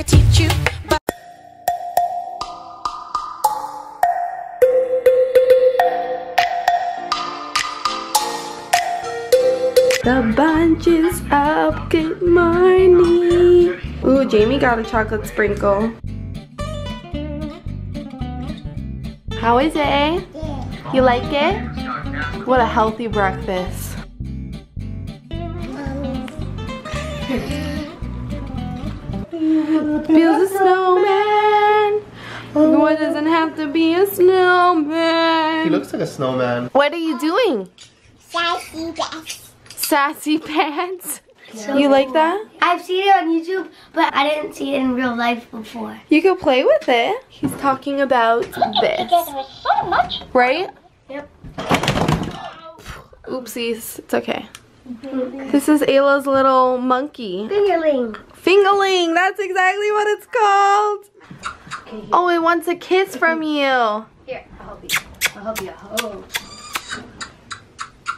could teach you. The bunch is up, good morning. Ooh, Jamie got a chocolate sprinkle. How is it, eh? Yeah. You like it? What a healthy breakfast. Build a snowman. What doesn't have to be a snowman? He looks like a snowman. What are you doing? Sassy pants. Sassy pants? You like that? I've seen it on YouTube, but I didn't see it in real life before. You could play with it. He's talking about this. So much. Right? Yep. Oopsies. It's okay. This is Ayla's little monkey. Fingerling. Fingerling. That's exactly what it's called. Oh, it wants a kiss from you. Here, I'll help you. I'll help you. Oh.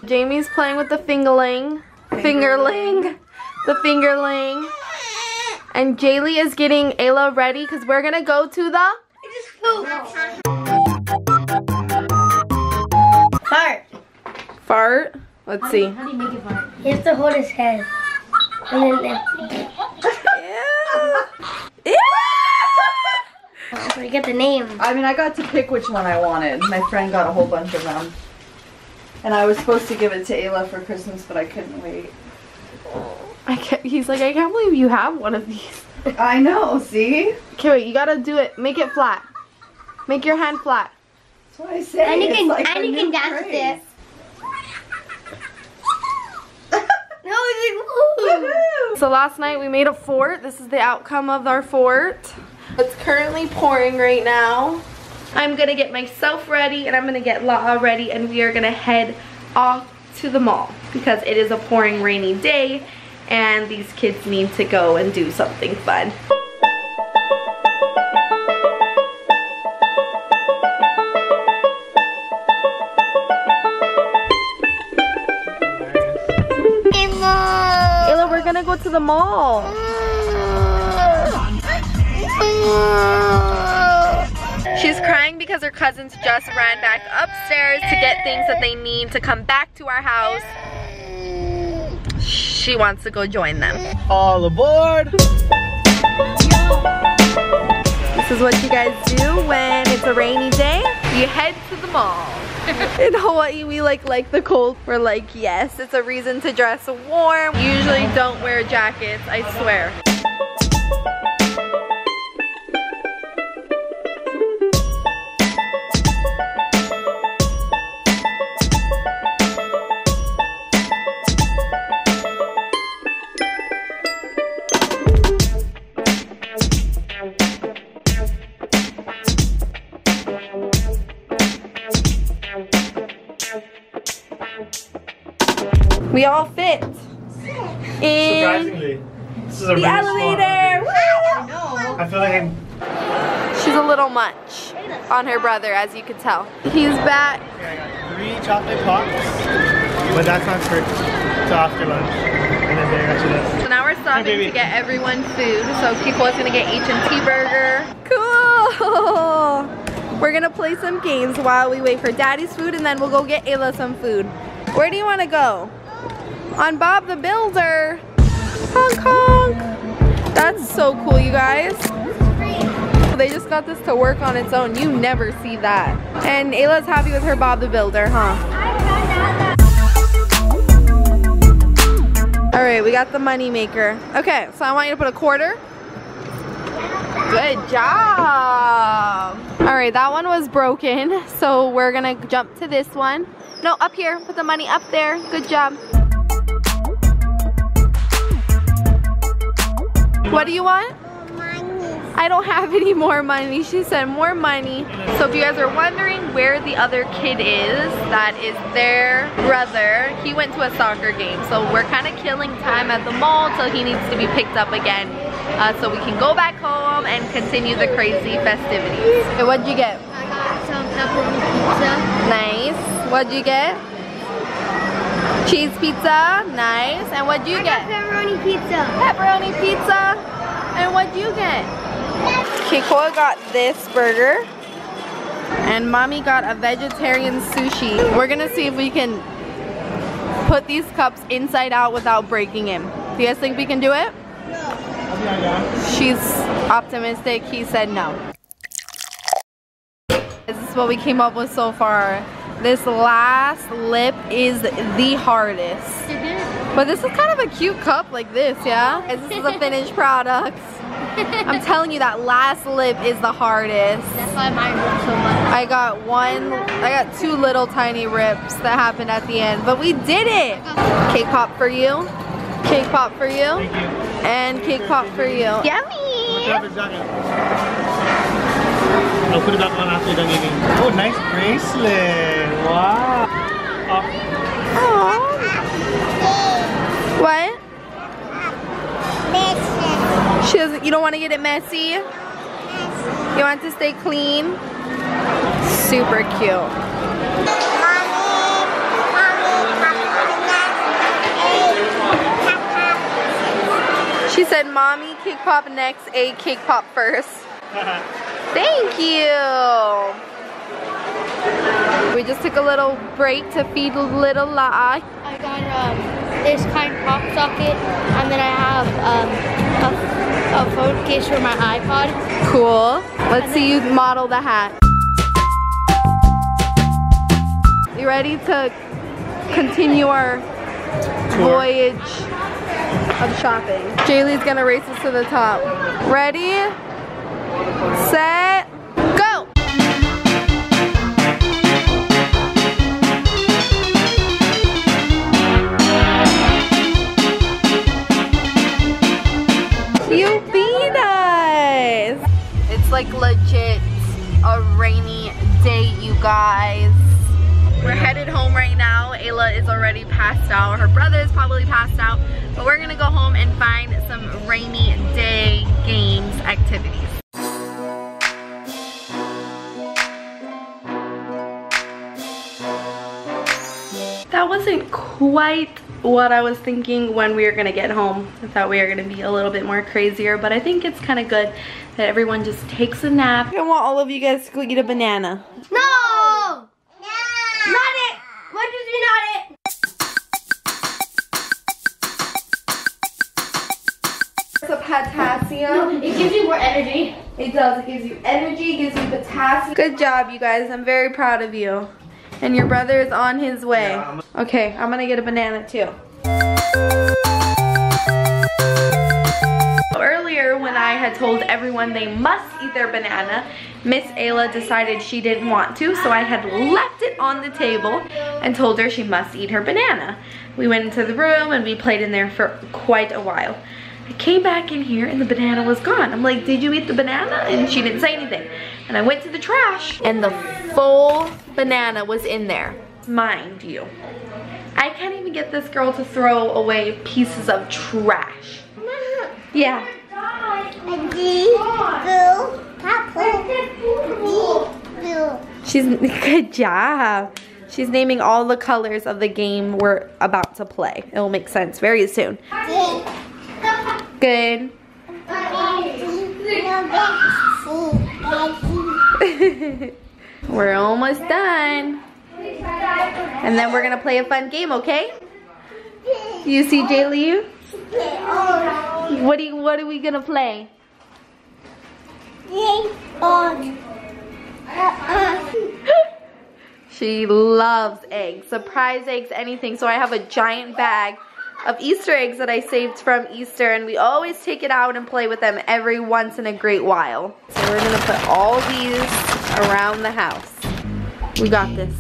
Jamie's playing with the fingerling. Fingerling. The fingerling. And Jaylee is getting Ayla ready because we're going to go to the... Fart. Fart? Let's see. How do you make it fart? You have to hold his head. And then... Ew. I get the name. I mean, I got to pick which one I wanted. My friend got a whole bunch of them. And I was supposed to give it to Ayla for Christmas, but I couldn't wait. He's like, I can't believe you have one of these. I know, see? Okay, wait, you gotta do it. Make it flat. Make your hand flat. That's what I say. And you can, like and you can dance with it. No, it's like, So last night we made a fort. This is the outcome of our fort. It's currently pouring right now. I'm gonna get myself ready and I'm gonna get La'a ready and we are gonna head off to the mall because it is a pouring rainy day and these kids need to go and do something fun. Ayla, we're gonna go to the mall. She's crying because her cousins just ran back upstairs to get things that they need to come back to our house. She wants to go join them. All aboard! This is what you guys do when it's a rainy day. You head to the mall. In Hawaii, we like the cold. We're like, yes, it's a reason to dress warm. Usually don't wear jackets, I swear. We all fit in Surprisingly, this is a the elevator. I feel like I'm... She's a little much on her brother, as you could tell. He's back. I got 3 chocolate pops, but that's not for till after lunch. And then they got you this. So now we're stopping to get everyone food. So Kiko is gonna get H&T burger. Cool. We're gonna play some games while we wait for Daddy's food, and then we'll go get Ayla some food. Where do you want to go? On Bob the Builder. Honk honk. That's so cool, you guys. They just got this to work on its own. You never see that. And Ayla's happy with her Bob the Builder, huh? Alright, we got the money maker. Okay, so I want you to put a quarter. Good job. Alright, that one was broken. So we're gonna jump to this one. No, up here. Put the money up there. Good job. What do you want? I don't have any more money. She said more money. So if you guys are wondering where the other kid is, that is their brother. He went to a soccer game. So we're kind of killing time at the mall till he needs to be picked up again. So we can go back home and continue the crazy festivities. Okay, what'd you get? I got some pepperoni pizza. Nice. What'd you get? Cheese pizza. Nice. And what'd you get? Pepperoni pizza. Pepperoni pizza. And what'd you get? Kikoa got this burger. And Mommy got a vegetarian sushi. We're gonna see if we can put these cups inside out without breaking them. Do you guys think we can do it? Yeah. She's optimistic. He said no. This is what we came up with so far. This last lip is the hardest. But this is kind of a cute cup like this, yeah? This is a finished product. I'm telling you, that last lip is the hardest. That's why mine ripped so much. I got two little tiny rips that happened at the end, but we did it. Cake pop for you. Cake pop for you. Thank you. And cake pop for you. Yummy! I'll put it back on after you're done eating. Oh, nice bracelet. Wow. Aww. What? She doesn't, you don't want to get it messy? You want it to stay clean? Super cute. She said, Mommy, cake pop next, a cake pop first. Thank you. We just took a little break to feed little La. I got this kind pop socket, and then I have a phone case for my iPod. Cool. Let's see you model the hat. You ready to continue our voyage of shopping? Jaylee's gonna race us to the top. Ready? Set, go! You beat us! It's like legit a rainy day, you guys. We're headed home right now. Ayla is already passed out. Her brother is probably passed out. But we're gonna go home and find some rainy day games, activities. That wasn't quite what I was thinking when we were gonna get home. I thought we were gonna be a little bit more crazier, but I think it's kind of good that everyone just takes a nap. I want all of you guys to go eat a banana. No! No! Not it! What does you not it? It's a potassium. No, it gives you more energy. It does. It gives you energy, gives you potassium. Good job, you guys. I'm very proud of you. And your brother is on his way. Okay, I'm gonna get a banana too. Earlier, when I had told everyone they must eat their banana, Miss Ayla decided she didn't want to, so I had left it on the table and told her she must eat her banana. We went into the room and we played in there for quite a while. I came back in here and the banana was gone. I'm like, did you eat the banana? And she didn't say anything. And I went to the trash and the full banana was in there. Mind you, I can't even get this girl to throw away pieces of trash. Yeah. She's, good job. She's naming all the colors of the game we're about to play. It will make sense very soon. Good. We're almost done. And then we're gonna play a fun game, okay? You see Jaylee? What are we gonna play? She loves eggs, surprise eggs, anything. So I have a giant bag of Easter eggs that I saved from Easter, and we always take it out and play with them every once in a great while. So we're gonna put all these around the house. We got this.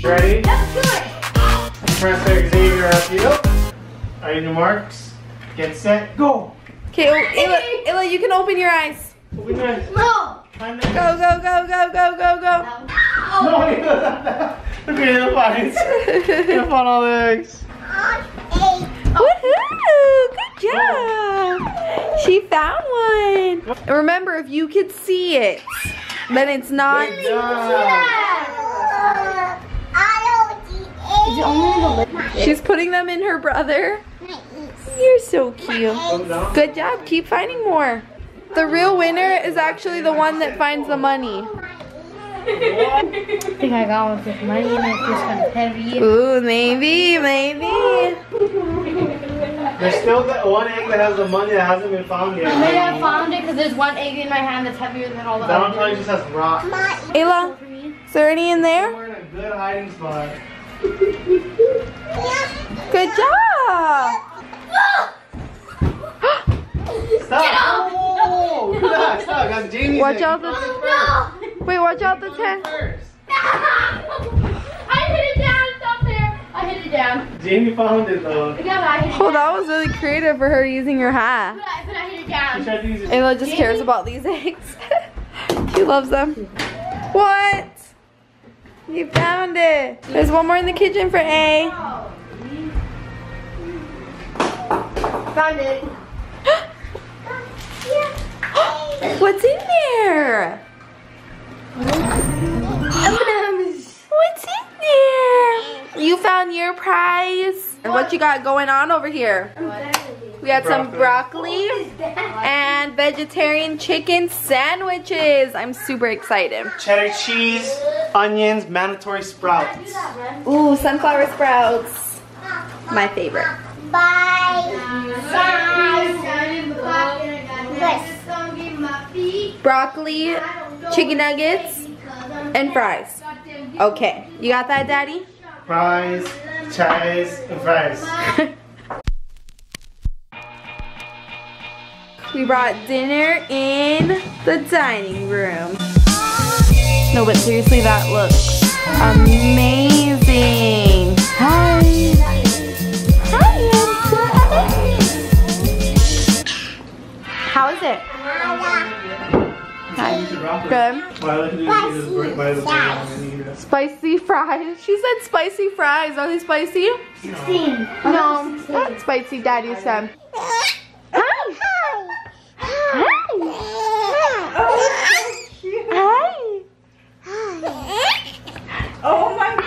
Ready? Let's do it! Professor Xavier, up you. Are you the marks? Get set, go! Okay, Ayla, you can open your eyes. Open your eyes. No! Go, go, go, go, go, go, go. No, look at the vines. You found all the eggs. Remember, if you could see it, then it's not. Is it only the lip? She's putting them in her brother. You're so cute. Good job. Keep finding more. The real winner is actually the one that finds the money. I think I got one with money and it's just kind of heavy. Ooh, maybe. There's still that one egg that has the money that hasn't been found yet. Maybe I found it because there's one egg in my hand that's heavier than all the That one others. probably just has rocks. Ayla, is there any in there? We're in a good hiding spot. Good job. Stop! Oh, relax, stop. That's Jamie's Watch egg. out the. Wait, watch out the tent. First. I hit it down. Stop there. I hit it down. Jamie found it though. Yeah, but I hit it Oh, down. that was really creative for her using your hat. But I hit it She down. tried to use it. Ayla just cares about these eggs. She loves them. What? You found it. There's one more in the kitchen for A. Found it. What's in there? What's in there? You found your prize? And what you got going on over here? We got some broccoli and vegetarian chicken sandwiches. I'm super excited. Cheddar cheese, onions, mandatory sprouts. Ooh, sunflower sprouts. My favorite. Broccoli, chicken nuggets, and fries. Okay, you got that, Daddy? Fries, chives, and fries. We brought dinner in the dining room. No, but seriously, that looks amazing. Hi. Hi, how is it? Hi. Good. Spicy fries. She said spicy fries. Are they spicy? 16. No, not spicy, Daddy said. Hi. Hi. Hi. Oh my God.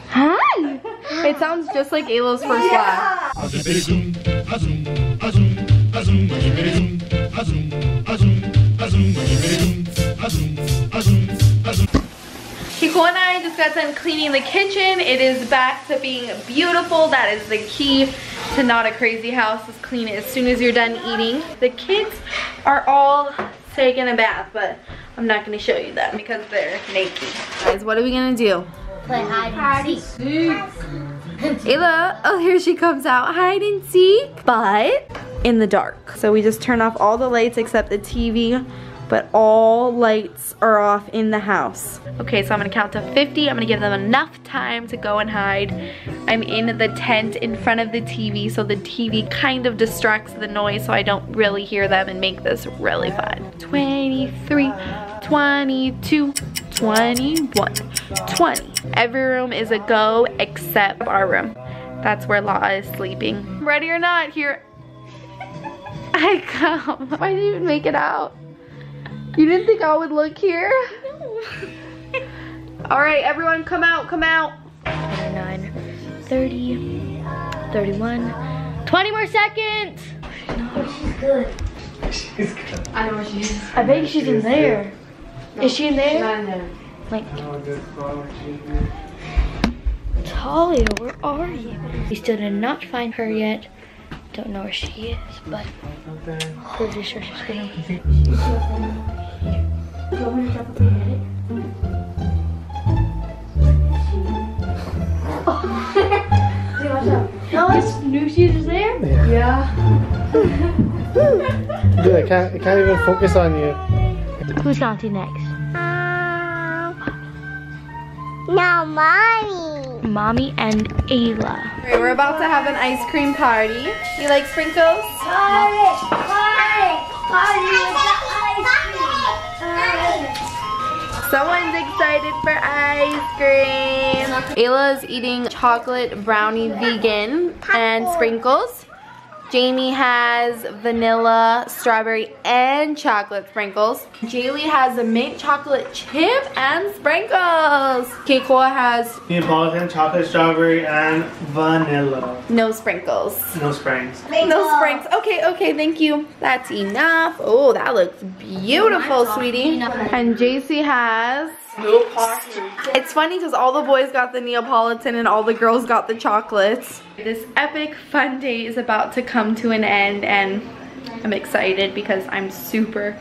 Hi, Hi. It sounds just like Ayla's first laugh. Kiko and I just got done cleaning the kitchen. It is back to being beautiful. That is the key to not a crazy house, is clean it as soon as you're done eating. The kids are all taking a bath, but I'm not gonna show you them because they're naked. Guys, what are we gonna do? Play hide and seek. Ayla, oh, here she comes out. Hide and seek, but in the dark. So we just turn off all the lights except the TV, but all lights are off in the house. Okay, so I'm gonna count to 50. I'm gonna give them enough time to go and hide. I'm in the tent in front of the TV, so the TV kind of distracts the noise so I don't really hear them and make this really fun. 23, 22, 21, 20. Every room is a go except our room. That's where La'a is sleeping. Ready or not, here I come. Why did you even make it out? You didn't think I would look here? No. All right, everyone come out, come out. 29, 30, 31, 20 more seconds. No, she's good. She's good. I know where she is. I bet she's in there. Is she in there? She's not in there. Like, Oh, good spot. Talia, where are you? We still did not find her yet. Don't know where she is, but pretty sure she's gonna be here. Do you want me to drop it and get it? Oh, I knew she was there. Yeah. Dude, I can't even focus on you. Who's counting next? No, Mommy. Mommy and Ayla. Alright, we're about to have an ice cream party. You like sprinkles? Someone's excited for ice cream. Ayla's eating chocolate brownie vegan and sprinkles. Jamie has vanilla, strawberry, and chocolate sprinkles. Jaylee has a mint chocolate chip and sprinkles. Keikoa has Neapolitan, chocolate, strawberry, and vanilla. no sprinkles. No springs. No sprinkles. Okay, thank you. That's enough. Oh, that looks beautiful, sweetie. And JC has... It's funny because all the boys got the Neapolitan and all the girls got the chocolates. This epic fun day is about to come to an end, and I'm excited because I'm super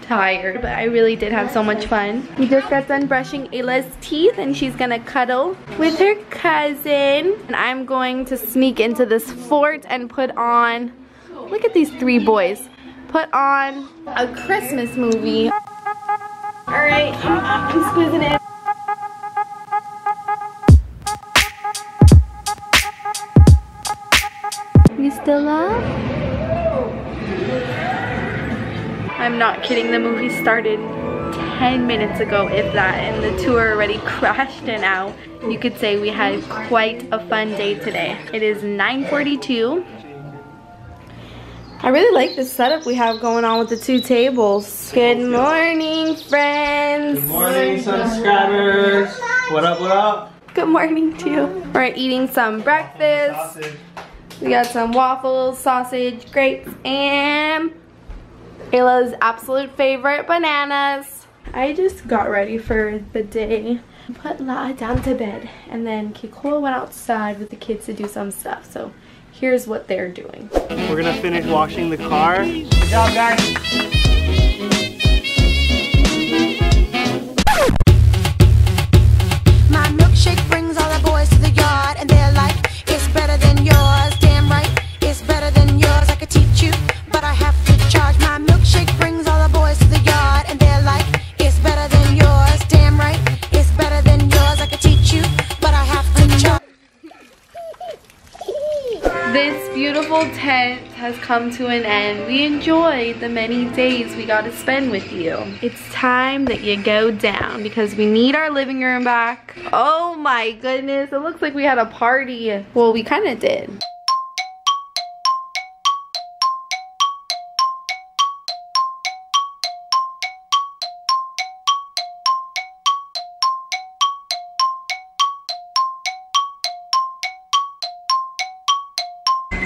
tired, but I really did have so much fun. We just got done brushing Ayla's teeth and she's gonna cuddle with her cousin. And I'm going to sneak into this fort and put on, look at these three boys, put on a Christmas movie. Alright, I'm squeezing in. You still up? I'm not kidding, the movie started 10 minutes ago, if that, and the tour already crashed and out. You could say we had quite a fun day today. It is 9:42. I really like the setup we have going on with the two tables. Good morning, friends. Good morning, subscribers. What up, what up? Good morning to you. We're eating some breakfast. Sausage. We got some waffles, sausage, grapes, and Ayla's absolute favorite, bananas. I just got ready for the day. Put La down to bed, and then Keikoa went outside with the kids to do some stuff. So here's what they're doing. We're gonna finish washing the car. Good job, guys. My milkshake brings all the boys to the yard, and they're like, it's better than yours. Damn right, it's better than yours. I could teach you, but I have to charge. My milkshake brings all the boys to the yard, and they're like, it's better than yours. Damn right, it's better than yours. I could teach you, but I have to charge. This beautiful tent has come to an end. We enjoyed the many days we got to spend with you. It's time that you go down because we need our living room back. Oh my goodness, it looks like we had a party. Well, we kind of did.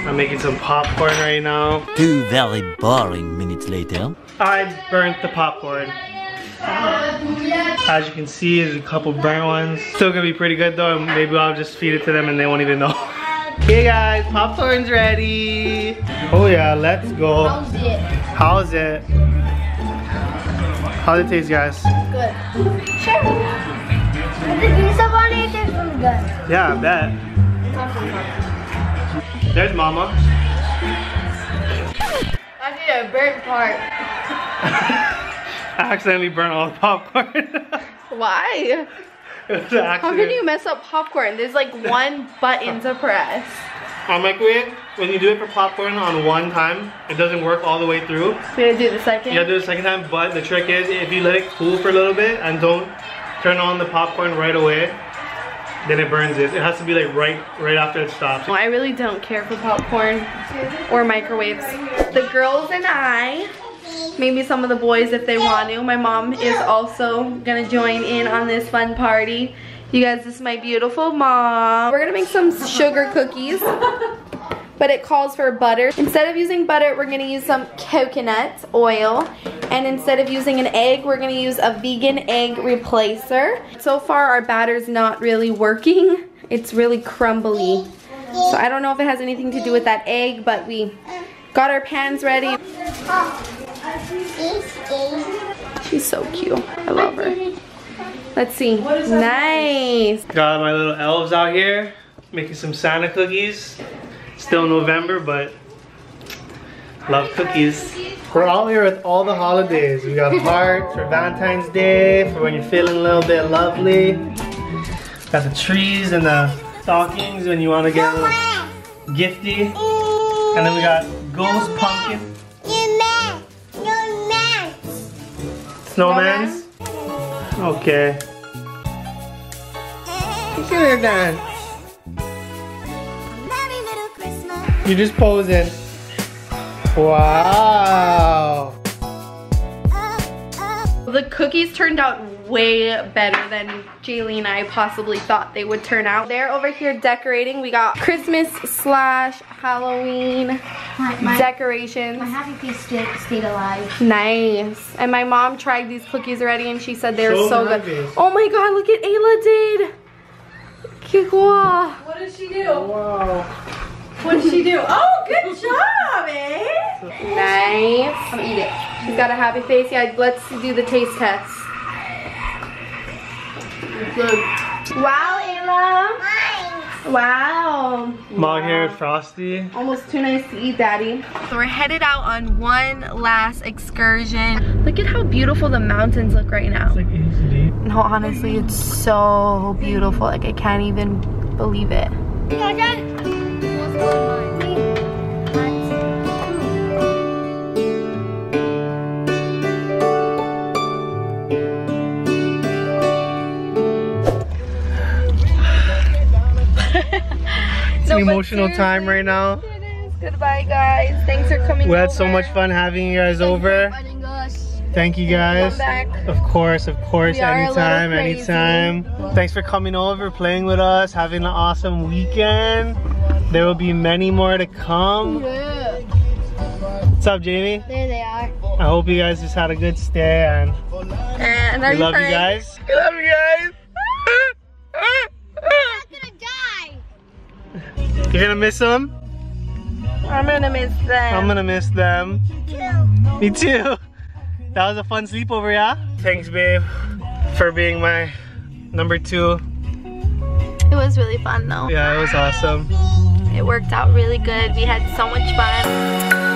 I'm making some popcorn right now. 2 very boring minutes later. I burnt the popcorn. As you can see, there's a couple burnt ones. Still gonna be pretty good though. Maybe I'll just feed it to them and they won't even know. Hey guys, popcorn's ready. Oh yeah, let's go. How's it? How's it? How's it taste, guys? Good. Sure. With the grease up on it, it's really good. Yeah, I bet. There's Mama. I did a burnt part. I accidentally burnt all the popcorn. Why? It was an accident. How can you mess up popcorn? There's like one button to press. On microwave, when you do it for popcorn on one time, it doesn't work all the way through. We gotta do the second? You gotta do it the second time, but the trick is if you let it cool for a little bit and don't turn on the popcorn right away, then it burns it. It has to be like right after it stops. I really don't care for popcorn or microwaves. The girls and I, maybe some of the boys if they want to. My mom is also gonna join in on this fun party. You guys, this is my beautiful mom. We're gonna make some sugar cookies, but it calls for butter. Instead of using butter, we're gonna use some coconut oil. And instead of using an egg, we're gonna use a vegan egg replacer. So far, our batter's not really working. It's really crumbly. So I don't know if it has anything to do with that egg, but we got our pans ready. She's so cute. I love her. Let's see. Nice. Got my little elves out here making some Santa cookies. Still November, but love cookies. We're all here with all the holidays. We got hearts for Valentine's Day, for when you're feeling a little bit lovely. Got the trees and the stockings when you want to get a little gifty. And then we got ghost pumpkin. Snowmans? Okay. What's your hair done? You're just posing. Wow. The cookies turned out way better than Jaylee and I possibly thought they would turn out. They're over here decorating. We got Christmas / Halloween decorations. My happy face stayed alive. Nice. And my mom tried these cookies already and she said they were so good. Nice. Oh my god, look at Ayla did. Que cool. What did she do? Wow. What did she do? Oh, good job, eh? Nice. I'm gonna eat it. She's got a happy face. Yeah, let's do the taste test. Good. Wow, Ayla. Wow. I'm out here with Frosty. Almost too nice to eat, Daddy. So we're headed out on one last excursion. Look at how beautiful the mountains look right now. It's like HD. No, honestly, it's so beautiful. Like, I can't even believe it. It's an emotional time right now. It is. Goodbye, guys. Thanks for coming We had over. so much fun having you guys over. Thank you guys. Come back. Of course, We are a little anytime, crazy. anytime. Thanks for coming over, playing with us, having an awesome weekend. There will be many more to come. What's up, Jamie? There they are. I hope you guys just had a good stay and And are we you love you crying? guys. We love you guys. I'm gonna die. You're gonna miss them? I'm gonna miss them. I'm gonna miss them. Me too. That was a fun sleepover, yeah? Thanks, babe, for being my number 2. It was really fun, though. Yeah, it was awesome. It worked out really good. We had so much fun.